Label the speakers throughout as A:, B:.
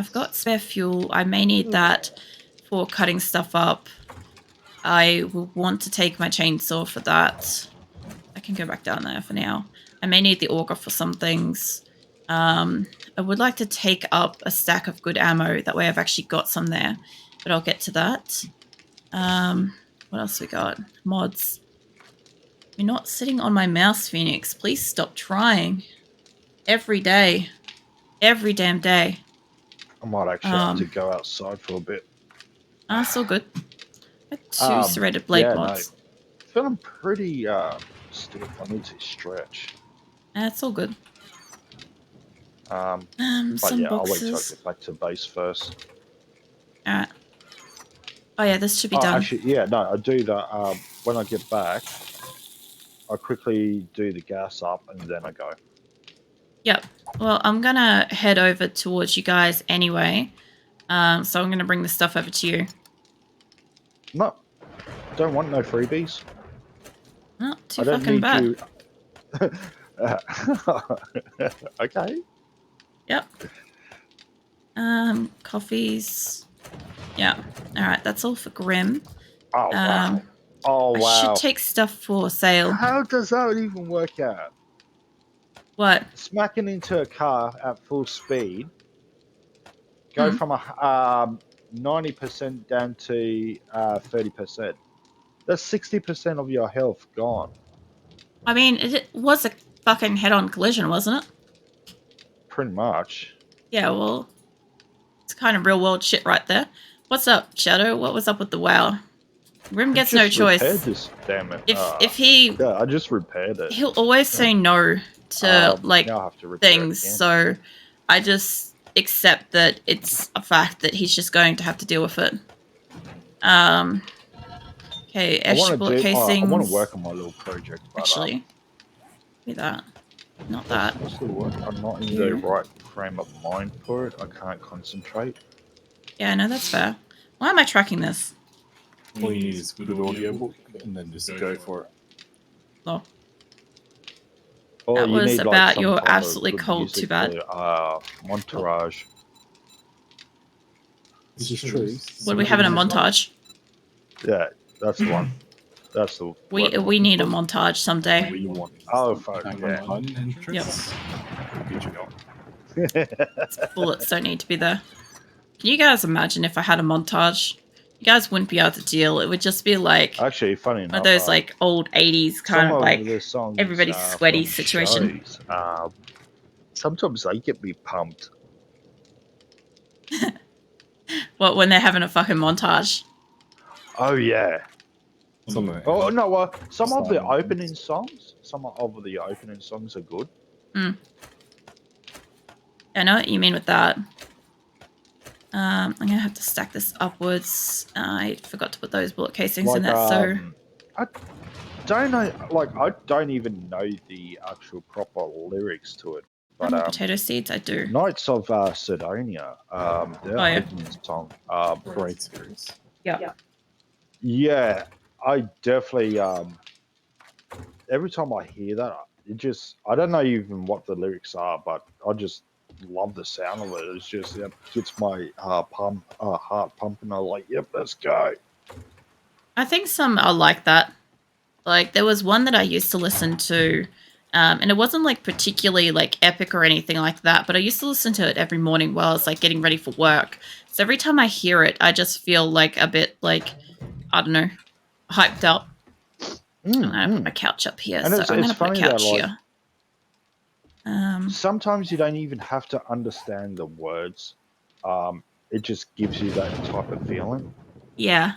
A: I've got spare fuel. I may need that for cutting stuff up. I will want to take my chainsaw for that. I can go back down there for now. I may need the auger for some things. I would like to take up a stack of good ammo. That way I've actually got some there. But I'll get to that. What else we got? Mods. You're not sitting on my mouse, Phoenix. Please stop trying. Every day. Every damn day.
B: I might actually have to go outside for a bit.
A: That's all good. Two serrated blade mods.
B: No, feeling pretty stiff. I need to stretch.
A: That's all good.
B: But
A: some
B: yeah,
A: boxes.
B: I'll wait till I get back to base first.
A: Alright. Oh yeah, this should be done.
B: Actually, yeah, no, I do that when I get back. I quickly do the gas up and then I go.
A: Yep. Well, I'm gonna head over towards you guys anyway. So I'm gonna bring the stuff over to you.
B: No, don't want no freebies.
A: Not too fucking bad.
B: Okay.
A: Yep. Coffees. Yeah. Alright, that's all for Grim.
B: Oh, wow. Oh, wow.
A: I should take stuff for sale.
B: How does that even work out?
A: What?
B: Smacking into a car at full speed, go from a 90% down to 30%. That's 60% of your health gone.
A: I mean, it was a fucking head-on collision, wasn't it?
B: Pretty much.
A: Yeah, well, it's kind of real-world shit right there. What's up, Shadow? What was up with the WoW? Grim gets no choice.
B: This, damn it.
A: If he...
B: Yeah, I just repaired it.
A: He'll always say no to, like, things, so I just accept that it's a fact that he's just going to have to deal with it. Okay, extra bullet casings.
B: I want to work on my little project. But,
A: actually, be that. Not that.
B: I'm not in the right frame of mind for it. I can't concentrate.
A: Yeah, no, that's fair. Why am I tracking this?
C: All you need is a good audiobook and then just go for it.
A: Oh. That was about You're Absolutely Cold, too bad.
B: Montage.
C: This is true.
A: What do we have in a montage?
B: Yeah, that's the one. That's the
A: we need a montage someday.
B: Oh fuck yeah.
A: Yep. Bullets don't need to be there. Can you guys imagine if I had a montage? You guys wouldn't be able to deal. It would just be like
B: actually funny enough,
A: one of those like old 80s kind of like
B: songs,
A: everybody's sweaty situation.
B: Shows, sometimes they get me pumped.
A: What, when they're having a fucking montage?
B: Oh yeah. Oh no, some of the opening songs are good.
A: I know what you mean with that. I'm gonna have to stack this upwards. I forgot to put those bullet casings in there, so
B: I don't know, like I don't even know the actual proper lyrics to it. But
A: potato seeds, I do.
B: Knights of Sidonia, their opening song,
C: great series.
A: Yeah.
B: Yeah, I definitely every time I hear that, it just I don't know even what the lyrics are, but I just love the sound of it. It's just gets my heart pumping. I'm like, yep, let's go.
A: I think some are like that. Like there was one that I used to listen to, and it wasn't like particularly like epic or anything like that, but I used to listen to it every morning while I was like getting ready for work. So every time I hear it, I just feel like a bit like, I don't know, hyped up. I'm gonna put my couch up here,
B: and
A: so I'm gonna put a couch
B: that, like,
A: here.
B: Sometimes you don't even have to understand the words. It just gives you that type of feeling.
A: Yeah.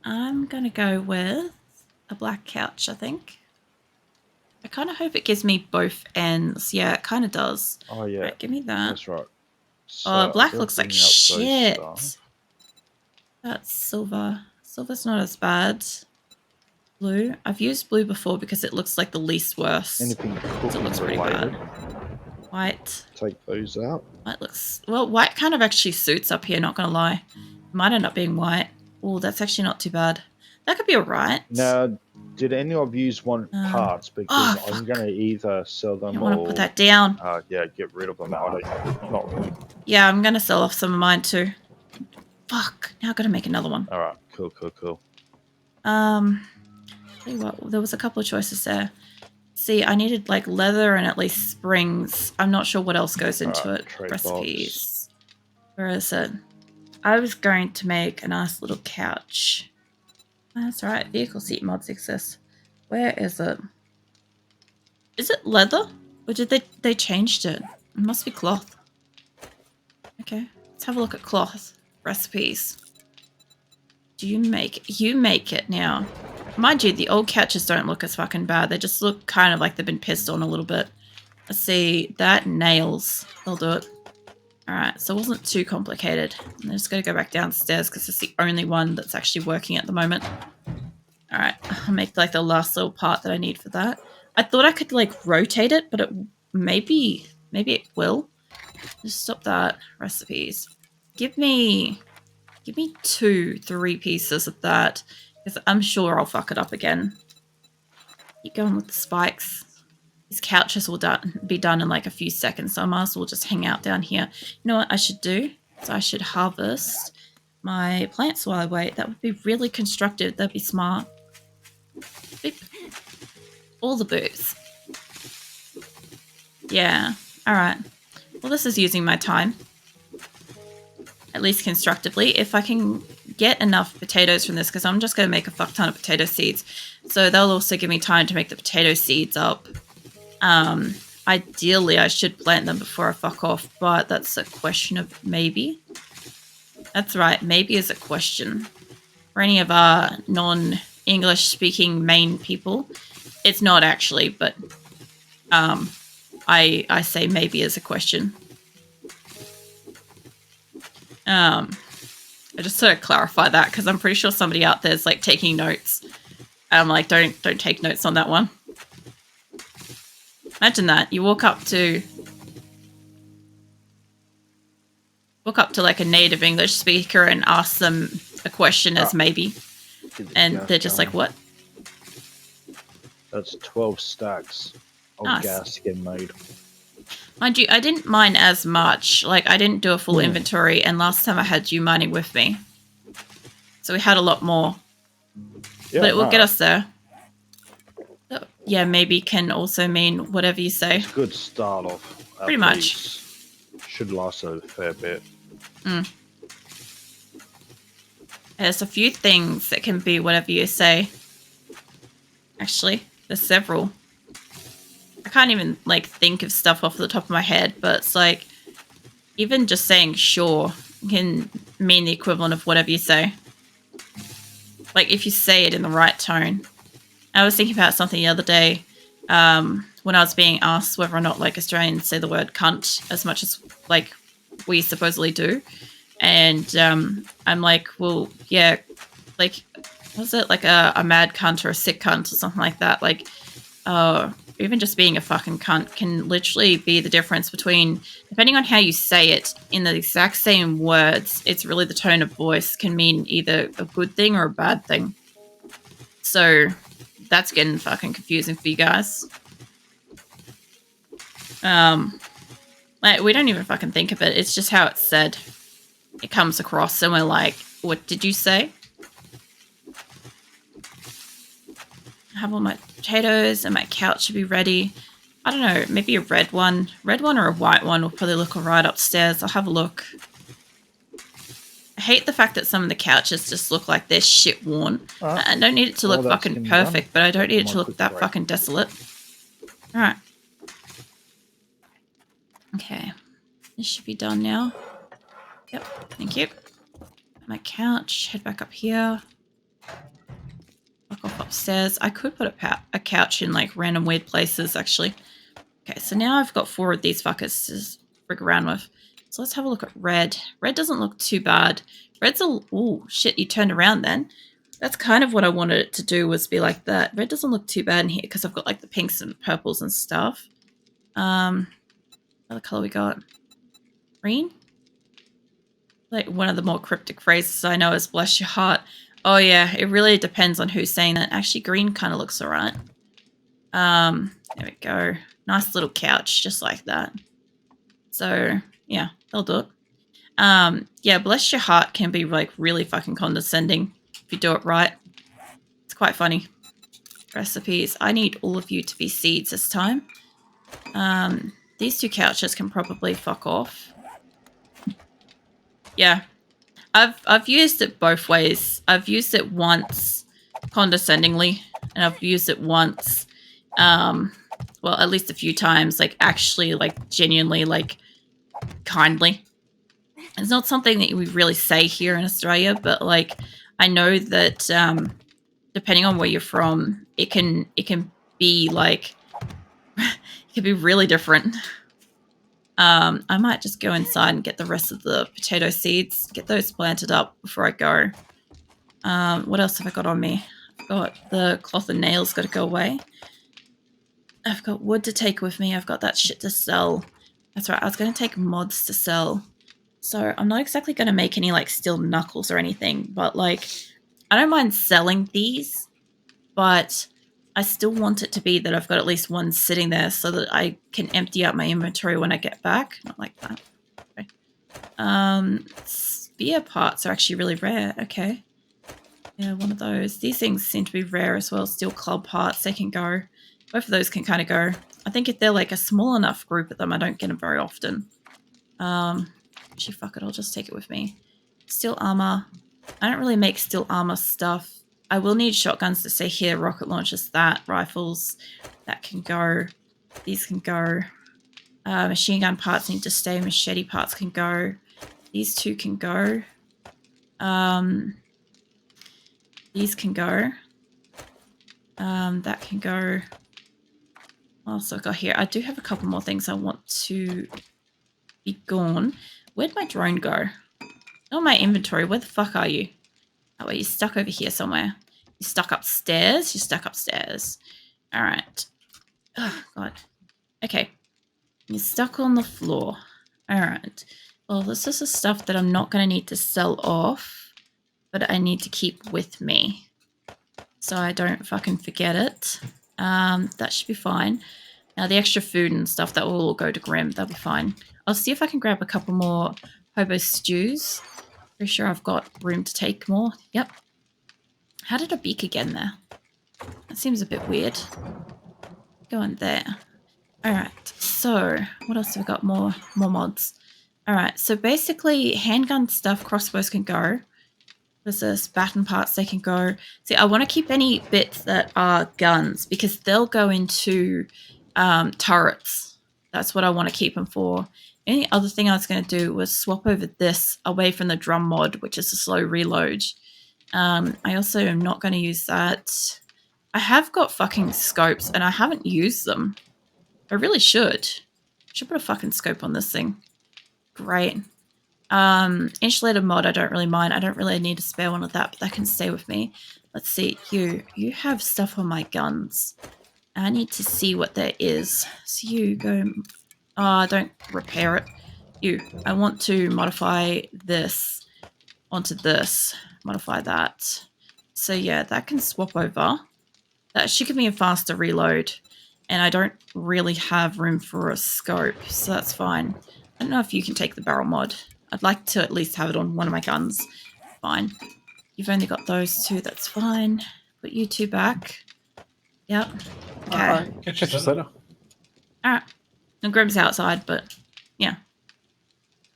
A: I'm gonna go with a black couch, I think. I kind of hope it gives me both ends. Yeah, it kind of does.
B: Oh yeah.
A: Right, give me that.
B: That's right.
A: So black looks like shit. That's silver. Silver's not as bad. Blue. I've used blue before because it looks like the least worst.
B: Anything
A: so it looks pretty bad. White.
B: Take those out.
A: White looks... Well, white kind of actually suits up here, not gonna lie. Might end up being white. Oh, that's actually not too bad. That could be alright.
B: No, Did any of you want parts? Because I'm going to either sell
A: I
B: them
A: don't
B: or
A: want to put that down.
B: yeah, get rid of them. Not really.
A: Yeah, I'm going to sell off some of mine too. Fuck. Now I've got to make another one.
B: All right, cool.
A: Tell you what, there was a couple of choices there. See, I needed like leather and at least springs. I'm not sure what else goes into it.
B: Trade
A: Recipes. Where is it? I was going to make a nice little couch. That's right. Vehicle seat mods exist. Where is it? Is it leather? Or did they changed it? It must be cloth. Okay. Let's have a look at cloth. Recipes. Do you make it now? Mind you, the old couches don't look as fucking bad. They just look kind of like they've been pissed on a little bit. Let's see. That nails. They'll do it. Alright, so it wasn't too complicated. I'm just going to go back downstairs because it's the only one that's actually working at the moment. Alright, I'll make like the last little part that I need for that. I thought I could like rotate it, but it maybe it will. Just stop that. Recipes. Give me 2-3 pieces of that because I'm sure I'll fuck it up again. Keep going with the spikes. These couches will be done in like a few seconds, so I might as well just hang out down here. You know what I should do? So I should harvest my plants while I wait. That would be really constructive. That'd be smart. Beep. All the boots. Yeah. Alright. Well, this is using my time. At least constructively. If I can get enough potatoes from this, because I'm just going to make a fuck ton of potato seeds. So they'll also give me time to make the potato seeds up. Ideally, I should plant them before I fuck off, but that's a question of maybe. That's right, maybe is a question. For any of our non-English speaking Maine people, it's not actually, but I say maybe is a question. I just sort of clarify that because I'm pretty sure somebody out there is like taking notes. I'm like, don't take notes on that one. Imagine that. You walk up to like a native English speaker and ask them a question as maybe. And they're just like, what?
B: That's 12 stacks of gas getting made.
A: Mind you, I didn't mine as much. Like, I didn't do a full inventory, and last time I had you mining with me. So we had a lot more. Yeah, but it will get us there. So, yeah, maybe can also mean whatever you say.
B: It's a good start off.
A: Pretty much.
B: Should last a fair bit.
A: There's a few things that can be whatever you say. Actually, there's several. I can't even, like, think of stuff off the top of my head, but it's like, even just saying sure can mean the equivalent of whatever you say. Like, if you say it in the right tone. I was thinking about something the other day when I was being asked whether or not, like, Australians say the word cunt as much as, like, we supposedly do. And I'm like, well, yeah, like, was it like a mad cunt or a sick cunt or something like that? Like, even just being a fucking cunt can literally be the difference between, depending on how you say it, in the exact same words, it's really the tone of voice can mean either a good thing or a bad thing. So that's getting fucking confusing for you guys. Like, we don't even fucking think of it. It's just how it's said. It comes across and we're like, what did you say? I have all my potatoes and my couch should be ready. I don't know, maybe a red one. Red one or a white one will probably look alright upstairs. I'll have a look. I hate the fact that some of the couches just look like they're shit worn. I don't need it to look fucking perfect, but I don't need it to look that fucking desolate. Alright. Okay. This should be done now. Yep, thank you. My couch, head back up here. Walk off upstairs. I could put a couch in like random weird places actually. Okay, so now I've got 4 of these fuckers to frig around with. So let's have a look at red. Red doesn't look too bad. Red's a... Oh, shit, you turned around then. That's kind of what I wanted it to do, was be like that. Red doesn't look too bad in here because I've got like the pinks and purples and stuff. What other color we got? Green? Like one of the more cryptic phrases I know is bless your heart. Oh yeah, it really depends on who's saying it. Actually, green kind of looks alright. There we go. Nice little couch, just like that. So yeah, they'll do it. Yeah, bless your heart can be like really fucking condescending if you do it right. It's quite funny. Recipes. I need all of you to be seeds this time. These two couches can probably fuck off. Yeah. I've used it both ways. I've used it once condescendingly, and I've used it once well, at least a few times, like actually like genuinely like kindly. It's not something that we really say here in Australia, but like I know that depending on where you're from, it can be like it can be really different. I might just go inside and get the rest of the potato seeds, get those planted up before I go. What else have I got on me? I've got the cloth and nails got to go away. I've got wood to take with me. I've got that shit to sell. That's right. I was going to take mods to sell. So I'm not exactly going to make any like steel knuckles or anything, but like I don't mind selling these, but I still want it to be that I've got at least one sitting there so that I can empty out my inventory when I get back. Not like that. Okay. Spear parts are actually really rare. Okay. Yeah, one of those. These things seem to be rare as well. Steel club parts, they can go. Both of those can kind of go. I think if they're like a small enough group of them, I don't get them very often. Actually, fuck it. I'll just take it with me. Steel armor. I don't really make steel armor stuff. I will need shotguns to stay here. Rocket launchers, that. Rifles, that can go. These can go. Machine gun parts need to stay. Machete parts can go. These two can go. These can go. That can go. What else have I got here? I do have a couple more things I want to be gone. Where'd my drone go? Oh, my inventory. Where the fuck are you? Oh, wait, you're stuck over here somewhere. You're stuck upstairs? You're stuck upstairs. All right. Oh, God. Okay. You're stuck on the floor. All right. Well, this is the stuff that I'm not going to need to sell off, but I need to keep with me so I don't fucking forget it. That should be fine. Now, the extra food and stuff, that will all go to Grim. That'll be fine. I'll see if I can grab a couple more hobo stews. Pretty sure I've got room to take more. Yep. How did a beaker get in there? That seems a bit weird. Go in there. Alright, so what else have we got? More mods. Alright, so basically handgun stuff, crossbows can go. There's this baton parts, they can go. See, I want to keep any bits that are guns because they'll go into turrets. That's what I want to keep them for. Any other thing I was going to do was swap over this away from the drum mod, which is a slow reload. I also am not going to use that. I have got fucking scopes and I haven't used them. I really should. Should put a fucking scope on this thing. Great. Insulated mod, I don't really mind. I don't really need a spare one of that, but that can stay with me. Let's see. You have stuff on my guns. I need to see what there is. So you go... don't repair it. I want to modify this onto this. Modify that. So yeah, that can swap over. That should give me a faster reload. And I don't really have room for a scope, so that's fine. I don't know if you can take the barrel mod. I'd like to at least have it on one of my guns. Fine. You've only got those two, that's fine. Put you two back. Yep. Okay.
C: Alright, catch you later.
A: Alright. And Grim's outside, but yeah.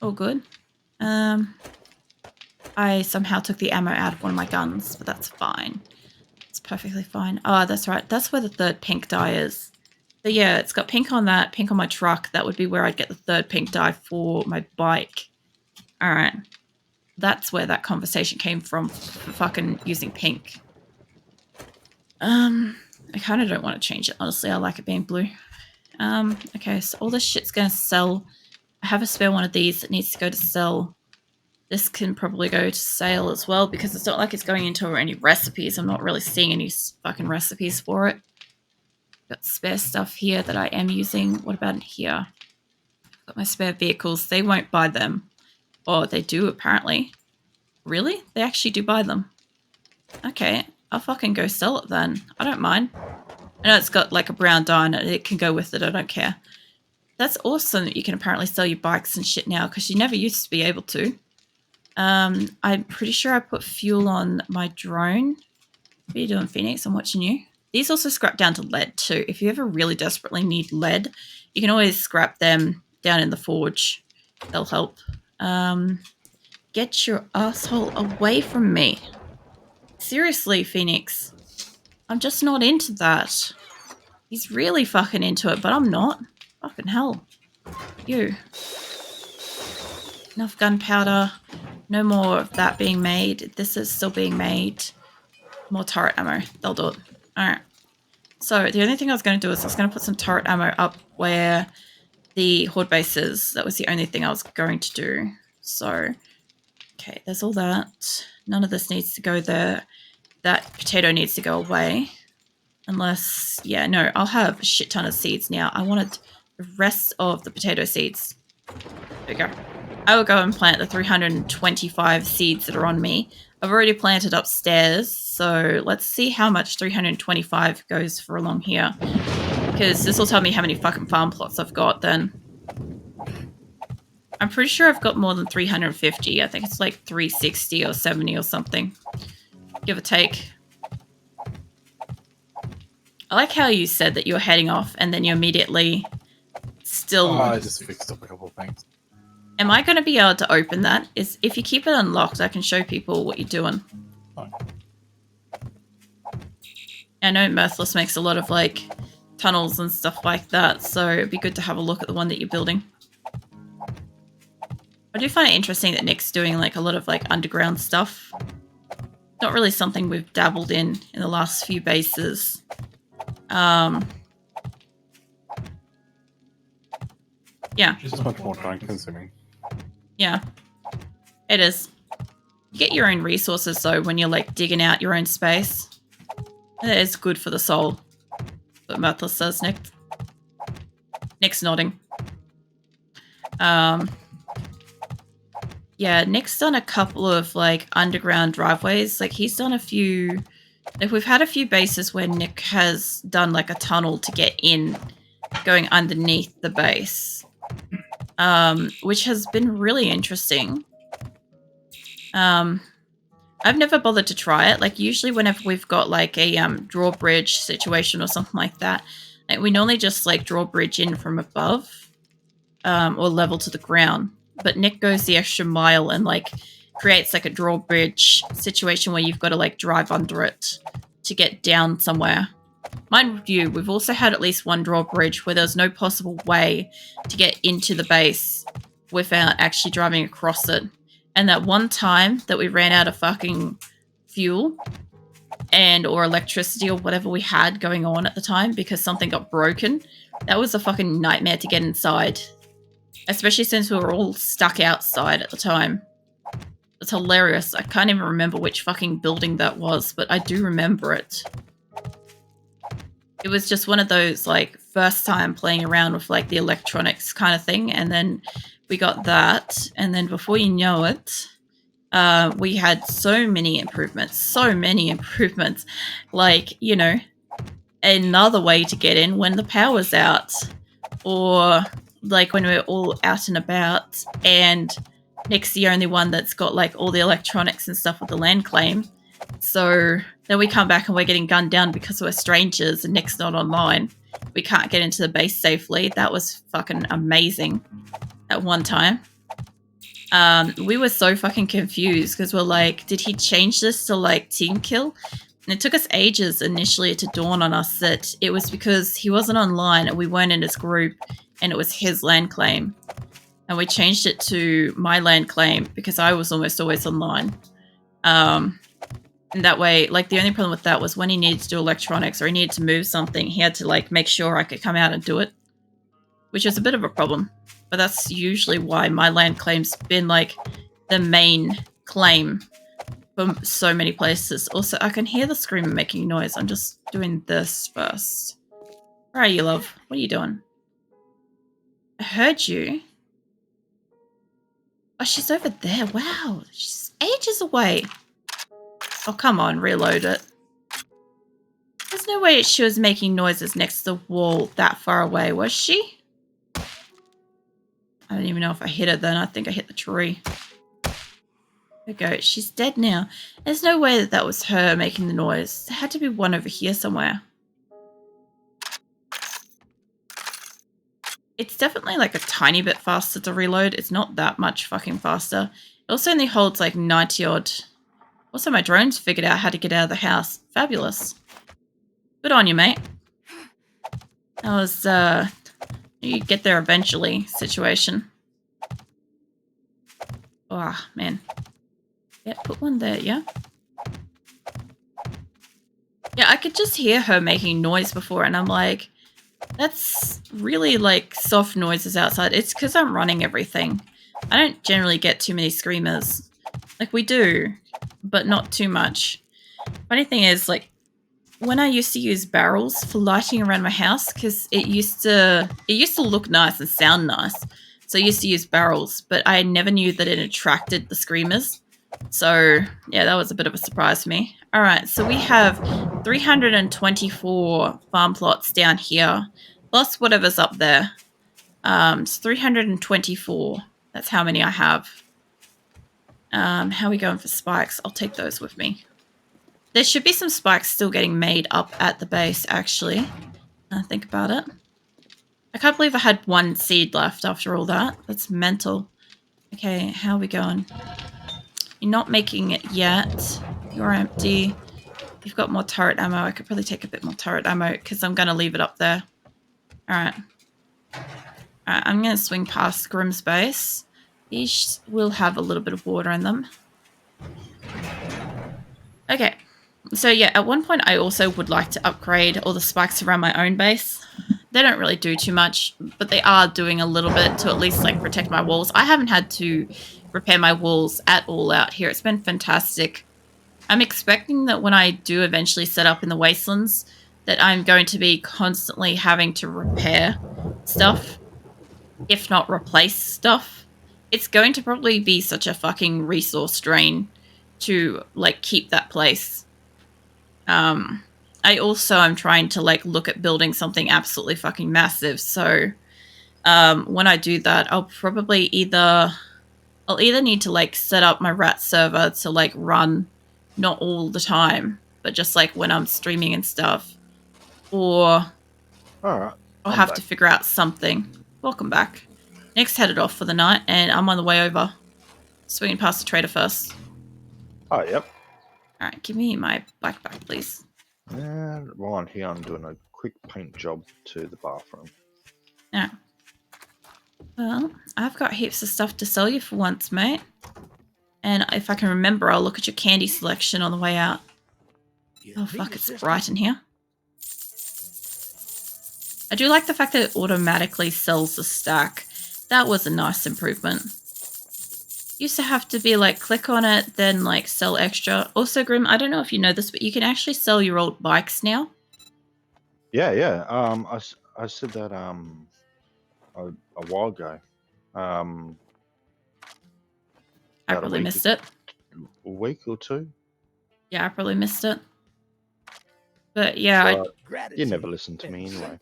A: All good. I somehow took the ammo out of one of my guns, but that's fine. It's perfectly fine. Oh, that's right. That's where the third pink dye is. So yeah, it's got pink on that, pink on my truck. That would be where I'd get the third pink dye for my bike. Alright. That's where that conversation came from, for fucking using pink. I kind of don't want to change it, honestly. I like it being blue. Okay, so all this shit's going to sell. I have a spare one of these that needs to go to sell. This can probably go to sale as well because it's not like it's going into any recipes. I'm not really seeing any fucking recipes for it. Got spare stuff here that I am using. What about in here? Got my spare vehicles. They won't buy them. Oh, they do apparently. Really? They actually do buy them. Okay, I'll fucking go sell it then. I don't mind. I know it's got like a brown dye on it. It can go with it. I don't care. That's awesome that you can apparently sell your bikes and shit now because you never used to be able to. I'm pretty sure I put fuel on my drone. What are you doing, Phoenix? I'm watching you. These also scrap down to lead too. If you ever really desperately need lead, you can always scrap them down in the forge. They'll help. Get your asshole away from me. Seriously, Phoenix. I'm just not into that. He's really fucking into it, but I'm not. Fucking hell. You. Enough gunpowder. No more of that being made. This is still being made. More turret ammo. They'll do it. Alright. So the only thing I was going to do is I was going to put some turret ammo up where the horde base is. That was the only thing I was going to do. So, okay, there's all that. None of this needs to go there. That potato needs to go away. Unless, yeah, no, I'll have a shit ton of seeds now. I wanted the rest of the potato seeds. There we go. I will go and plant the 325 seeds that are on me. I've already planted upstairs, so let's see how much 325 goes for along here. Because this will tell me how many fucking farm plots I've got then. I'm pretty sure I've got more than 350. I think it's like 360 or 70 or something. Give or take. I like how you said that you were heading off and then you immediately still...
C: Oh, I just fixed up a couple of things.
A: Am I going to be able to open that? Is if you keep it unlocked, I can show people what you're doing.
C: Oh.
A: I know Mirthless makes a lot of like tunnels and stuff like that, so it'd be good to have a look at the one that you're building. I do find it interesting that Nick's doing like a lot of like underground stuff. Not really something we've dabbled in the last few bases. Yeah.
C: Just much more time consuming.
A: Yeah, it is. You get your own resources though when you're like digging out your own space. And it is good for the soul. But Mirthless says, Nick. Nick's nodding. Yeah, Nick's done a couple of like underground driveways. Like he's done a few. Like we've had a few bases where Nick has done like a tunnel to get in, going underneath the base. Which has been really interesting. I've never bothered to try it. Like usually whenever we've got like a drawbridge situation or something like that, like, we normally just like drawbridge in from above or level to the ground. But Nick goes the extra mile and like creates like a drawbridge situation where you've got to like drive under it to get down somewhere. Mind you, we've also had at least one drawbridge where there's no possible way to get into the base without actually driving across it. And that one time that we ran out of fucking fuel and or electricity or whatever we had going on at the time because something got broken, that was a fucking nightmare to get inside. Especially since we were all stuck outside at the time. It's hilarious. I can't even remember which fucking building that was, but I do remember it. It was just one of those, like, first time playing around with, like, the electronics kind of thing. And then we got that. And then before you know it, we had so many improvements. So many improvements. Like, you know, another way to get in when the power's out. Or, like, when we're all out and about. And Nick's the only one that's got, like, all the electronics and stuff with the land claim. So then we come back and we're getting gunned down because we're strangers and Nick's not online. We can't get into the base safely. That was fucking amazing at one time. We were so fucking confused because we're like, did he change this to like team kill? And it took us ages initially to dawn on us that it was because he wasn't online and we weren't in his group and it was his land claim. And we changed it to my land claim because I was almost always online. And that way, like, the only problem with that was when he needed to do electronics or he needed to move something, he had to, like, make sure I could come out and do it. Which is a bit of a problem. But that's usually why my land claim's been, like, the main claim for so many places. Also, I can hear the screamer making noise. I'm just doing this first. Where are you, love? What are you doing? I heard you. Oh, she's over there. Wow. She's ages away. Oh, come on, reload it. There's no way she was making noises next to the wall that far away, was she? I don't even know if I hit it then. I think I hit the tree. There we go. She's dead now. There's no way that that was her making the noise. There had to be one over here somewhere. It's definitely like a tiny bit faster to reload. It's not that much fucking faster. It also only holds like 90 odd. Also, my drone's figured out how to get out of the house. Fabulous. Good on you, mate. That was, you get there eventually situation. Oh, man. Yeah, put one there, yeah? Yeah, I could just hear her making noise before, and I'm like, that's really, like, soft noises outside. It's because I'm running everything. I don't generally get too many screamers. Like, we do, but not too much. Funny thing is, like, when I used to use barrels for lighting around my house, because it used to look nice and sound nice, so I used to use barrels, but I never knew that it attracted the screamers. So yeah, that was a bit of a surprise for me. All right, so we have 324 farm plots down here, plus whatever's up there. It's 324. That's how many I have. How are we going for spikes? I'll take those with me. There should be some spikes still getting made up at the base, actually. Think about it. I can't believe I had one seed left after all that. That's mental. Okay, how are we going? You're not making it yet. You're empty. You've got more turret ammo. I could probably take a bit more turret ammo because I'm going to leave it up there. Alright. Alright, I'm going to swing past Grimm's base. These will have a little bit of water in them. Okay. So yeah, at one point I also would like to upgrade all the spikes around my own base. They don't really do too much, but they are doing a little bit to at least like protect my walls. I haven't had to repair my walls at all out here. It's been fantastic. I'm expecting that when I do eventually set up in the wastelands, that I'm going to be constantly having to repair stuff, if not replace stuff. It's going to probably be such a fucking resource drain to like keep that place. I also am trying to like look at building something absolutely fucking massive. So when I do that, I'll either need to like set up my rat server to like run not all the time, but just like when I'm streaming and stuff, or
B: Alright.
A: I'll have to figure out something. Welcome back. Nick's headed off for the night, and I'm on the way over. Swinging past the trader first.
B: Oh, yep.
A: Alright, give me my backpack, please.
B: And while I'm here, I'm doing a quick paint job to the bathroom.
A: Yeah. Well, I've got heaps of stuff to sell you for once, mate. And if I can remember, I'll look at your candy selection on the way out. Oh, fuck, it's bright in here. I do like the fact that it automatically sells the stack. That was a nice improvement. Used to have to be like, click on it, then like sell extra. Also, Grim, I don't know if you know this, but you can actually sell your old bikes now.
B: Yeah. I said that a while ago.
A: I probably missed it.
B: A week or two.
A: Yeah, I probably missed it. But yeah,
B: you never listen to me anyway.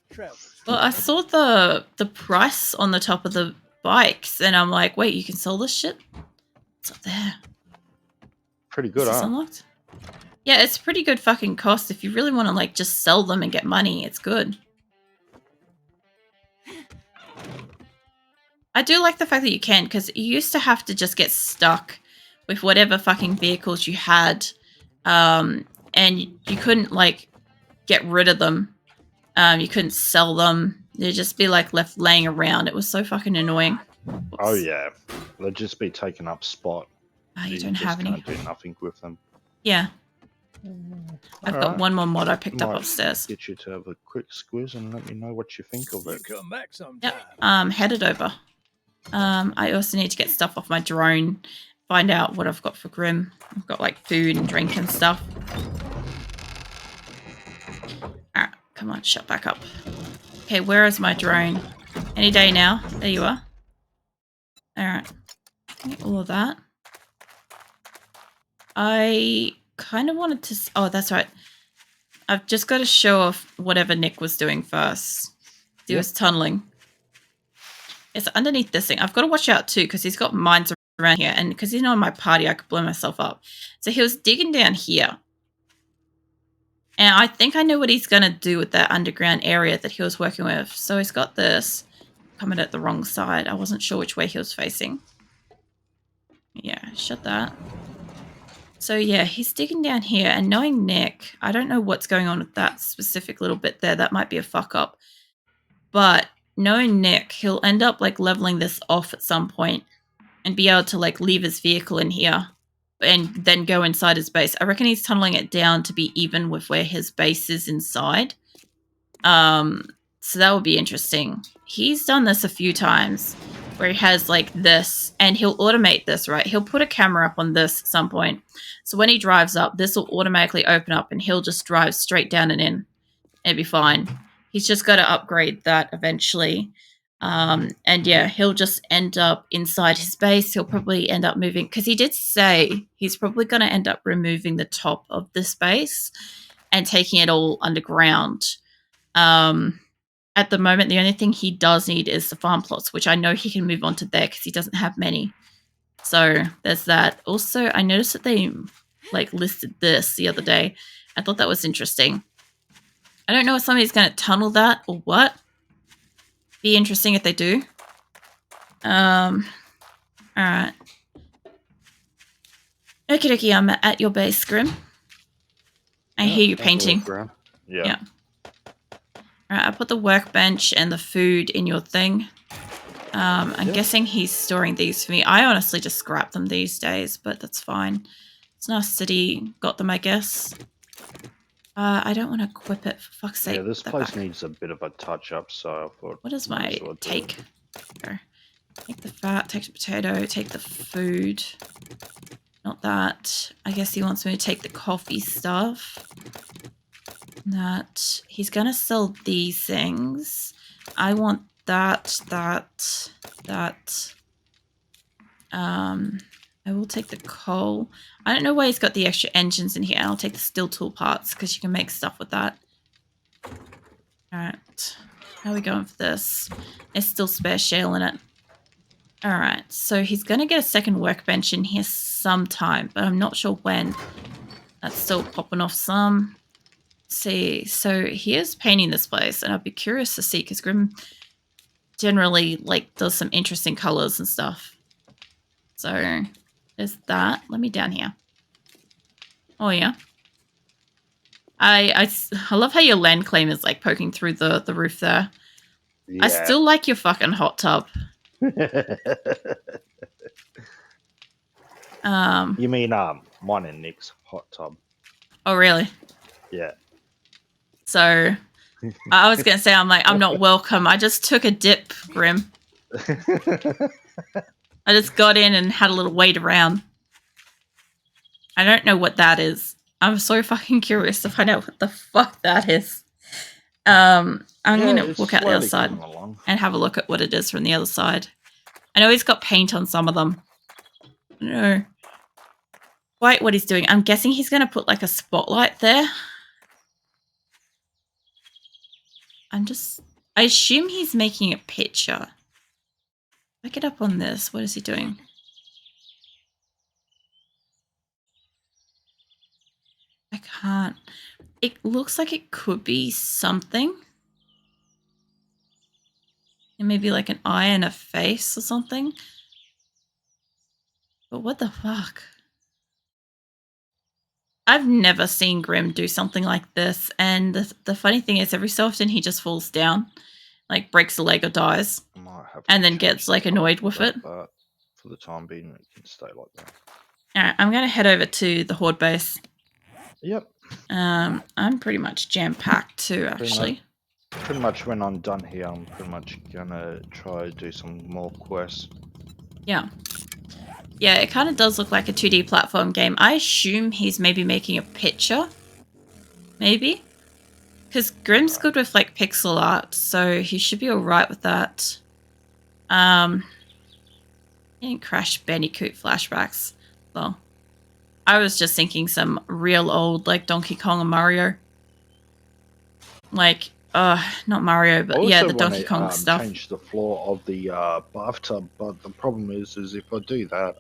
A: Well, I saw the price on the top of the bikes, and I'm like, wait, you can sell this shit? It's up there.
B: Pretty good, huh?
A: Unlocked? Yeah, it's pretty good fucking cost. If you really want to like just sell them and get money, it's good. I do like the fact that you can, because you used to have to just get stuck with whatever fucking vehicles you had, and you couldn't like get rid of them. You couldn't sell them. They'd just be like left laying around. It was so fucking annoying. Oops.
B: Oh yeah, they'd just be taking up spot.
A: Oh, you don't have any.
B: Can't do nothing with them.
A: Yeah. I've got one more mod I picked up upstairs.
B: Get you to have a quick squiz and let me know what you think of it.
D: You come back sometime.
A: Yep. Headed over. I also need to get stuff off my drone. Find out what I've got for Grim. I've got like food and drink and stuff. Alright, come on, shut back up. Okay, where is my drone? Any day now. There you are. Alright. All of that. I kind of wanted to... Oh, that's right. I've just got to show off whatever Nick was doing first. He was tunneling. It's underneath this thing. I've got to watch out too because he's got mines around here. And because he's not in my party, I could blow myself up. So he was digging down here. And I think I know what he's going to do with that underground area that he was working with. So he's got this coming at the wrong side. I wasn't sure which way he was facing. Yeah, shut that. So yeah, he's digging down here. And knowing Nick, I don't know what's going on with that specific little bit there. That might be a fuck up. But knowing Nick, he'll end up like leveling this off at some point and be able to like leave his vehicle in here. And then go inside his base. I reckon he's tunneling it down to be even with where his base is inside. So that would be interesting. He's done this a few times where he has like this and he'll automate this, right? He'll put a camera up on this at some point. So when he drives up, this will automatically open up and he'll just drive straight down and in. It'll be fine. He's just got to upgrade that eventually. And yeah, he'll just end up inside his base. He'll probably end up moving because he did say he's probably going to end up removing the top of this base and taking it all underground. At the moment, the only thing he does need is the farm plots, which I know he can move on to there because he doesn't have many. So there's that. Also, I noticed that they like listed this the other day. I thought that was interesting. I don't know if somebody's going to tunnel that or what. Be interesting if they do. Alright. Okie dokie, I'm at your base, Grim. I hear you painting.
B: Yeah.
A: Alright, I put the workbench and the food in your thing. I'm guessing he's storing these for me. I honestly just scrap them these days, but that's fine. It's not a city. Got them, I guess. I don't want to equip it, for fuck's sake.
B: Yeah, this place needs a bit of a touch-up, so I thought...
A: What is my take? Go. Take the fat, take the potato, take the food. Not that. I guess he wants me to take the coffee stuff. That. He's going to sell these things. I want that. I will take the coal. I don't know why he's got the extra engines in here. I'll take the steel tool parts because you can make stuff with that. Alright. How are we going for this? There's still spare shale in it. Alright. So he's going to get a second workbench in here sometime, but I'm not sure when. That's still popping off some. Let's see. So he is painting this place, and I'd be curious to see because Grim generally like does some interesting colors and stuff. So... there's that. Let me down here. Oh, yeah. I love how your land claim is, like, poking through the roof there. Yeah. I still like your fucking hot tub.
B: You mean, mine and Nick's hot tub.
A: Oh, really?
B: Yeah.
A: So, I was going to say, I'm not welcome. I just took a dip, Grim. I just got in and had a little wait around. I don't know what that is. I'm so fucking curious to find out what the fuck that is. I'm going to look out the other side and have a look at what it is from the other side. I know he's got paint on some of them. I don't know quite what he's doing. I'm guessing he's going to put like a spotlight there. I assume he's making a picture. Look it up on this. What is he doing? I can't. It looks like it could be something. And maybe like an eye and a face or something. But what the fuck? I've never seen Grim do something like this. And the funny thing is every so often he just falls down. Like breaks a leg or dies. And then gets like annoyed with it.
B: But for the time being, it can stay like that.
A: Alright, I'm going to head over to the horde base.
B: Yep.
A: I'm pretty much jam-packed too, actually.
B: Pretty much when I'm done here, I'm pretty much gonna try to do some more quests.
A: Yeah. Yeah, it kind of does look like a 2D platform game. I assume he's maybe making a picture. Maybe? Because Grim's good with, like, pixel art, so he should be alright with that. Getting Crash Bandicoot flashbacks. Well, I was just thinking some real old, like Donkey Kong and Mario. Like, not Mario,
B: I
A: but yeah,
B: also
A: the
B: want
A: Donkey
B: to
A: Kong stuff.
B: change the floor of the bathtub, but the problem is if I do that,